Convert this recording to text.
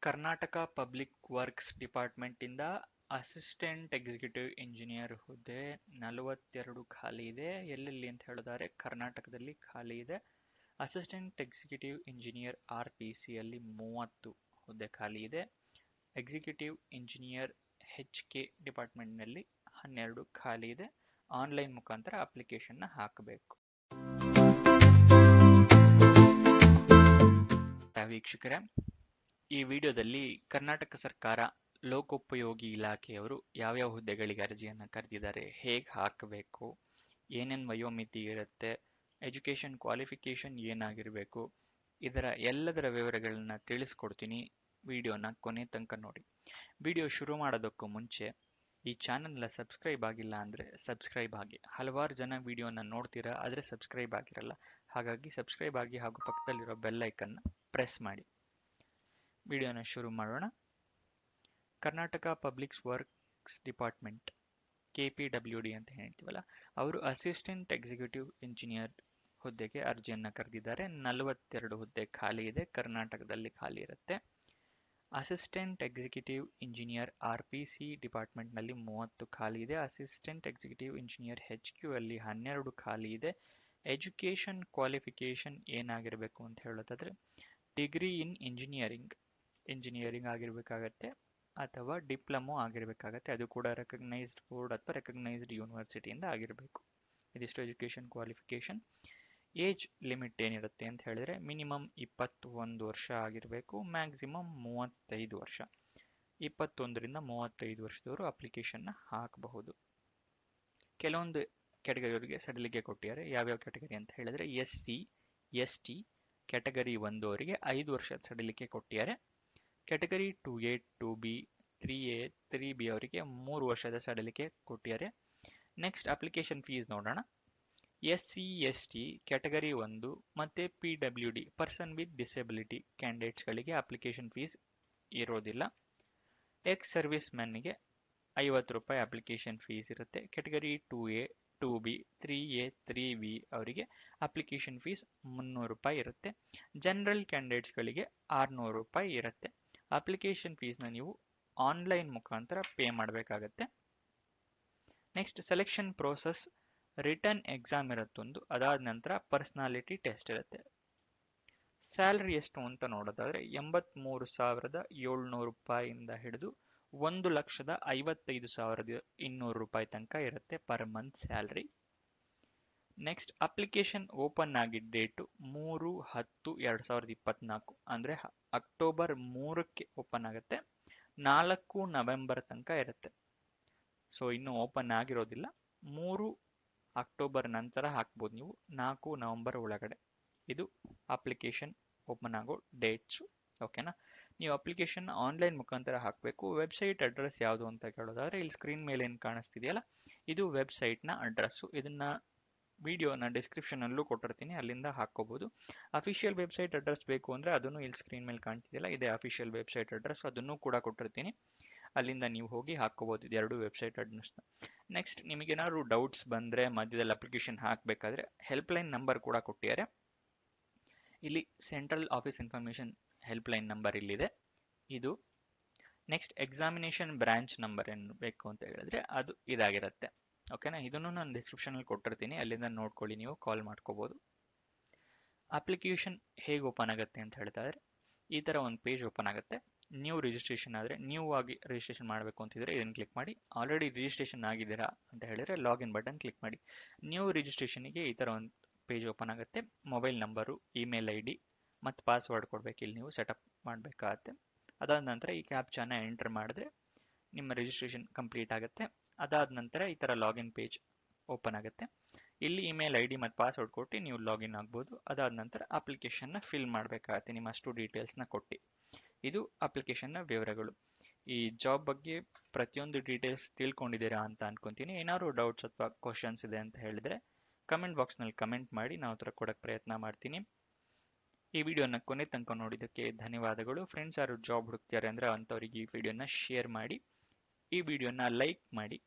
Karnataka public works department ಇಂದ assistant executive engineer ಹುದ್ದೆ 42 ಖಾಲಿ ಇದೆ. ಎಲ್ಲೆಲ್ಲಿ ಅಂತ ಹೇಳಿದರೆ ಕರ್ನಾಟಕದಲ್ಲಿ ಖಾಲಿ ಇದೆ. ಅಸಿಸ್ಟೆಂಟ್ ಎಕ್ಸಿಕ್ಯೂಟಿವ್ ಇಂಜಿನಿಯರ್ RPC ಅಲ್ಲಿ 30 ಹುದ್ದೆ ಖಾಲಿ ಇದೆ. ಎಕ್ಸಿಕ್ಯೂಟಿವ್ ಇಂಜಿನಿಯರ್ HK ಡಿಪಾರ್ಟ್ಮೆಂಟ್ನಲ್ಲಿ 12 ಖಾಲಿ ಇದೆ. ಆನ್ಲೈನ್ ಮುಖಾಂತರ ಅಪ್ಲಿಕೇಶನ್ನ ಹಾಕಬೇಕು. ವೀಕ್ಷಕರೇ, ಈ ವಿಡಿಯೋದಲ್ಲಿ ಕರ್ನಾಟಕ ಸರ್ಕಾರ ಲೋಕೋಪಯೋಗಿ ಇಲಾಖೆಯವರು ಯಾವ್ಯಾವ ಹುದ್ದೆಗಳಿಗೆ ಅರ್ಜಿಯನ್ನು ಕರೆದಿದ್ದಾರೆ, ಹೇಗೆ ಹಾಕಬೇಕು, ಏನೇನು ವಯೋಮಿತಿ ಇರುತ್ತೆ, ಎಜುಕೇಷನ್ ಕ್ವಾಲಿಫಿಕೇಷನ್ ಏನಾಗಿರಬೇಕು, ಇದರ ಎಲ್ಲದರ ವಿವರಗಳನ್ನ ತಿಳಿಸ್ಕೊಡ್ತೀನಿ. ವಿಡಿಯೋನ ಕೊನೆ ತನಕ ನೋಡಿ. ವಿಡಿಯೋ ಶುರು ಮಾಡೋದಕ್ಕೂ ಮುಂಚೆ ಈ ಚಾನೆಲ್ನ ಸಬ್ಸ್ಕ್ರೈಬ್ ಆಗಿಲ್ಲ ಅಂದರೆ ಸಬ್ಸ್ಕ್ರೈಬ್ ಆಗಿ. ಹಲವಾರು ಜನ ವಿಡಿಯೋನ ನೋಡ್ತೀರಾ, ಆದರೆ ಸಬ್ಸ್ಕ್ರೈಬ್ ಆಗಿರಲ್ಲ. ಹಾಗಾಗಿ ಸಬ್ಸ್ಕ್ರೈಬ್ ಆಗಿ ಹಾಗೂ ಪಕ್ಕದಲ್ಲಿರೋ ಬೆಲ್ ಐಕನ್ನ ಪ್ರೆಸ್ ಮಾಡಿ. ವಿಡಿಯೋನ ಶುರು ಮಾಡೋಣ. Karnataka public works department KPWD ಅಂತ ಹೇಳ್ತೀವಲ್ಲ, ಅವರು ಅಸಿಸ್ಟೆಂಟ್ ಎಕ್ಸಿಕ್ಯೂಟಿವ್ ಇಂಜಿನಿಯರ್ ಹುದ್ದೆಗೆ ಅರ್ಜಿಯನ್ನು ಕರೆದಿದ್ದಾರೆ. 42 ಹುದ್ದೆ ಖಾಲಿ ಇದೆ. ಕರ್ನಾಟಕದಲ್ಲಿ ಖಾಲಿ ಇರುತ್ತೆ. ಅಸಿಸ್ಟೆಂಟ್ ಎಕ್ಸಿಕ್ಯೂಟಿವ್ ಇಂಜಿನಿಯರ್ RPC ಡಿಪಾರ್ಟ್ಮೆಂಟ್ನಲ್ಲಿ 30 ಖಾಲಿ ಇದೆ. ಅಸಿಸ್ಟೆಂಟ್ ಎಕ್ಸಿಕ್ಯೂಟಿವ್ ಇಂಜಿನಿಯರ್ HQ ಅಲ್ಲಿ 12 ಖಾಲಿ ಇದೆ. ಎಜುಕೇಷನ್ ಕ್ವಾಲಿಫಿಕೇಷನ್ ಏನಾಗಿರಬೇಕು ಅಂತ ಹೇಳೋದಾದ್ರೆ ಡಿಗ್ರಿ ಇನ್ ಇಂಜಿನಿಯರಿಂಗ್ ಆಗಿರಬೇಕಾಗತ್ತೆ ಅಥವಾ ಡಿಪ್ಲೊಮೊ ಆಗಿರಬೇಕಾಗತ್ತೆ. ಅದು ಕೂಡ ರೆಕಗ್ನೈಸ್ಡ್ ಬೋರ್ಡ್ ಅಥವಾ ರೆಕಗ್ನೈಸ್ಡ್ ಯೂನಿವರ್ಸಿಟಿಯಿಂದ ಆಗಿರಬೇಕು. ಇದಿಷ್ಟು ಎಜುಕೇಷನ್ ಕ್ವಾಲಿಫಿಕೇಷನ್. ಏಜ್ ಲಿಮಿಟ್ ಏನಿರುತ್ತೆ ಅಂತ ಹೇಳಿದ್ರೆ ಮಿನಿಮಮ್ 21 ವರ್ಷ ಆಗಿರಬೇಕು, ಮ್ಯಾಕ್ಸಿಮಮ್ 35 ವರ್ಷ. 21ರಿಂದ 35 ವರ್ಷದವರು ಅಪ್ಲಿಕೇಶನ್ನ ಹಾಕಬಹುದು. ಕೆಲವೊಂದು ಕ್ಯಾಟಗರಿಯವರಿಗೆ ಸಡಿಲಿಕೆ ಕೊಟ್ಟಿದ್ದಾರೆ. ಯಾವ್ಯಾವ ಕ್ಯಾಟಗರಿ ಅಂತ ಹೇಳಿದ್ರೆ SC ST ಕ್ಯಾಟಗರಿ 1 ಅವರಿಗೆ 5 ವರ್ಷದ ಸಡಿಲಿಕೆ ಕೊಟ್ಟಿದ್ದಾರೆ. Category 2A 2B 3A 3B ಅವರಿಗೆ 3 ವರ್ಷದ ಸಡಿಲಿಕೆ ಕೊಟ್ಟಿದ್ದಾರೆ. ನೆಕ್ಸ್ಟ್ ಅಪ್ಲಿಕೇಶನ್ ಫೀಸ್ ನೋಡೋಣ. SC ST ಕ್ಯಾಟಗರಿ 1 ಮತ್ತೆ PWD ಪರ್ಸನ್ ವಿತ್ ಡಿಸೆಬಿಲಿಟಿ ಕ್ಯಾಂಡಿಡೇಟ್ಸ್ಗಳಿಗೆ ಅಪ್ಲಿಕೇಶನ್ ಫೀಸ್ ಇರೋದಿಲ್ಲ. ಎಕ್ಸ್ ಸರ್ವಿಸ್ ಮ್ಯಾನ್ಗೆ 50 ರೂಪಾಯಿ ಅಪ್ಲಿಕೇಶನ್ ಫೀಸ್ ಇರುತ್ತೆ. Category 2A 2B 3A 3B ಅವರಿಗೆ ಅಪ್ಲಿಕೇಶನ್ ಫೀಸ್ 300 ರೂಪಾಯಿ ಇರುತ್ತೆ. ಜನರಲ್ ಕ್ಯಾಂಡಿಡೇಟ್ಸ್ಗಳಿಗೆ 600 ರೂಪಾಯಿ ಇರುತ್ತೆ. ಅಪ್ಲಿಕೇಶನ್ ಫೀಸ್ನ ನೀವು ಆನ್ಲೈನ್ ಮುಖಾಂತರ ಪೇ ಮಾಡಬೇಕಾಗತ್ತೆ. Next selection process, written exam ಇರುತ್ತೊಂದು, ಅದಾದ ನಂತರ ಪರ್ಸನಾಲಿಟಿ ಟೆಸ್ಟ್ ಇರುತ್ತೆ. ಸ್ಯಾಲರಿ ಎಷ್ಟು ಅಂತ ನೋಡೋದಾದ್ರೆ 83,700 ರೂಪಾಯಿಯಿಂದ ಹಿಡಿದು 1,55,200 ರೂಪಾಯಿ ತನಕ ಇರುತ್ತೆ per month salary. Next application open ಆಗಿದ್ದ ಡೇಟು 3/10/2024 ಅಂದರೆ ಅಕ್ಟೋಬರ್ 3ಕ್ಕೆ ಓಪನ್ ಆಗುತ್ತೆ. 4 ನವೆಂಬರ್ ತನಕ ಇರುತ್ತೆ. ಸೊ ಇನ್ನೂ ಓಪನ್ ಆಗಿರೋದಿಲ್ಲ. 3 ಅಕ್ಟೋಬರ್ ನಂತರ ಹಾಕ್ಬೋದು ನೀವು, 4 ನವೆಂಬರ್ ಒಳಗಡೆ. ಇದು ಅಪ್ಲಿಕೇಶನ್ ಓಪನ್ ಆಗೋ ಡೇಟ್ಸು. ಓಕೆನಾ? ನೀವು ಅಪ್ಲಿಕೇಶನ್ ಆನ್ಲೈನ್ ಮುಖಾಂತರ ಹಾಕಬೇಕು. ವೆಬ್ಸೈಟ್ ಅಡ್ರೆಸ್ ಯಾವುದು ಅಂತ ಕೇಳೋದಾದ್ರೆ ಇಲ್ಲಿ ಸ್ಕ್ರೀನ್ ಮೇಲೆ ಏನು ಕಾಣಿಸ್ತಿದೆಯಲ್ಲ, ಇದು ವೆಬ್ಸೈಟ್ನ ಅಡ್ರೆಸ್ಸು. ಇದನ್ನ ವಿಡಿಯೋನ ಡಿಸ್ಕ್ರಿಪ್ಷನಲ್ಲೂ ಕೊಟ್ಟಿರ್ತೀನಿ, ಅಲ್ಲಿಂದ ಹಾಕ್ಕೋಬಹುದು. ಅಫಿಷಿಯಲ್ ವೆಬ್ಸೈಟ್ ಅಡ್ರೆಸ್ ಬೇಕು ಅಂದರೆ ಅದನ್ನು ಇಲ್ಲಿ ಸ್ಕ್ರೀನ್ ಮೇಲೆ ಕಾಣ್ತಿದೆಯಲ್ಲ, ಇದೇ ಅಫಿಷಿಯಲ್ ವೆಬ್ಸೈಟ್ ಅಡ್ರೆಸ್, ಅದನ್ನು ಕೂಡ ಕೊಟ್ಟಿರ್ತೀನಿ. ಅಲ್ಲಿಂದ ನೀವು ಹೋಗಿ ಹಾಕ್ಕೋಬಹುದು ಇದೆರಡು ವೆಬ್ಸೈಟ್ ಅಡ್ರೆಸ್ನ. ನೆಕ್ಸ್ಟ್ ನಿಮಗೇನಾದ್ರು ಡೌಟ್ಸ್ ಬಂದರೆ ಮಧ್ಯದಲ್ಲಿ ಅಪ್ಲಿಕೇಶನ್ ಹಾಕಬೇಕಾದ್ರೆ ಹೆಲ್ಪ್ಲೈನ್ ನಂಬರ್ ಕೂಡ ಕೊಟ್ಟಿದ್ದಾರೆ. ಇಲ್ಲಿ central office information helpline number ಇಲ್ಲಿದೆ, ಇದು. ನೆಕ್ಸ್ಟ್ ಎಕ್ಸಾಮಿನೇಷನ್ ಬ್ರಾಂಚ್ ನಂಬರ್ ಏನು ಬೇಕು ಅಂತ ಹೇಳಿದ್ರೆ ಅದು ಇದಾಗಿರುತ್ತೆ. ಓಕೆನಾ? ಇದನ್ನು ನಾನು ಡಿಸ್ಕ್ರಿಪ್ಷನಲ್ಲಿ ಕೊಟ್ಟಿರ್ತೀನಿ, ಅಲ್ಲಿಂದ ನೋಡ್ಕೊಳ್ಳಿ, ನೀವು ಕಾಲ್ ಮಾಡ್ಕೋಬಹುದು. ಅಪ್ಲಿಕೇಶನ್ ಹೇಗೆ ಓಪನ್ ಆಗುತ್ತೆ ಅಂತ ಹೇಳ್ತಾ ಇದ್ರೆ ಈ ಥರ ಒಂದು ಪೇಜ್ ಓಪನ್ ಆಗುತ್ತೆ. ನ್ಯೂ ರಿಜಿಸ್ಟ್ರೇಷನ್ ಆದರೆ ನ್ಯೂ ಆಗಿ ರಿಜಿಸ್ಟ್ರೇಷನ್ ಮಾಡಬೇಕು ಅಂತಿದ್ರೆ ಇದನ್ನು ಕ್ಲಿಕ್ ಮಾಡಿ. ಆಲ್ರೆಡಿ ರಿಜಿಸ್ಟ್ರೇಷನ್ ಆಗಿದ್ದೀರಾ ಅಂತ ಹೇಳಿದ್ರೆ ಲಾಗಿನ್ ಬಟನ್ ಕ್ಲಿಕ್ ಮಾಡಿ. ನ್ಯೂ ರಿಜಿಸ್ಟ್ರೇಷನ್ಗೆ ಈ ಥರ ಒಂದು ಪೇಜ್ ಓಪನ್ ಆಗುತ್ತೆ. ಮೊಬೈಲ್ ನಂಬರು, ಇಮೇಲ್ ID ಮತ್ತು ಪಾಸ್ವರ್ಡ್ ಕೊಡಬೇಕು. ಇಲ್ಲಿ ನೀವು ಸೆಟಪ್ ಮಾಡಬೇಕಾಗತ್ತೆ. ಅದಾದ ನಂತರ ಈ ಕ್ಯಾಪ್ಚಾನ ಎಂಟರ್ ಮಾಡಿದ್ರೆ ನಿಮ್ಮ ರಿಜಿಸ್ಟ್ರೇಷನ್ ಕಂಪ್ಲೀಟ್ ಆಗುತ್ತೆ. ಅದಾದ ನಂತರ ಈ ಥರ ಲಾಗಿನ್ ಪೇಜ್ ಓಪನ್ ಆಗುತ್ತೆ. ಇಲ್ಲಿ ಇಮೇಲ್ ID ಮತ್ತು ಪಾಸ್ವರ್ಡ್ ಕೊಟ್ಟು ನೀವು ಲಾಗಿನ್ ಆಗ್ಬೋದು. ಅದಾದ ನಂತರ ಅಪ್ಲಿಕೇಶನ್ನ ಫಿಲ್ ಮಾಡಬೇಕಾಗತ್ತೆ, ನಿಮ್ಮ ಅಷ್ಟು ಡೀಟೇಲ್ಸ್ನ ಕೊಟ್ಟು. ಇದು ಅಪ್ಲಿಕೇಶನ್ನ ವಿವರಗಳು. ಈ ಜಾಬ್ ಬಗ್ಗೆ ಪ್ರತಿಯೊಂದು ಡೀಟೇಲ್ಸ್ ತಿಳ್ಕೊಂಡಿದ್ದೀರಾ ಅಂತ ಅನ್ಕೊಂತೀನಿ. ಏನಾದ್ರು ಡೌಟ್ಸ್ ಅಥವಾ ಕ್ವಶನ್ಸ್ ಇದೆ ಅಂತ ಹೇಳಿದ್ರೆ ಕಮೆಂಟ್ ಬಾಕ್ಸ್ನಲ್ಲಿ ಕಮೆಂಟ್ ಮಾಡಿ, ನಾವು ಉತ್ತರ ಕೊಡೋಕ್ಕೆ ಪ್ರಯತ್ನ ಮಾಡ್ತೀನಿ. ಈ ವಿಡಿಯೋನ ಕೊನೆ ತನಕ ನೋಡಿದ್ದಕ್ಕೆ ಧನ್ಯವಾದಗಳು. ಫ್ರೆಂಡ್ಸ್ ಯಾರು ಜಾಬ್ ಹುಡುಕ್ತಿದ್ದಾರೆ ಅಂದರೆ ಅಂಥವ್ರಿಗೆ ಈ ವಿಡಿಯೋನ ಶೇರ್ ಮಾಡಿ, ಈ ವಿಡಿಯೋನ ಲೈಕ್ ಮಾಡಿ.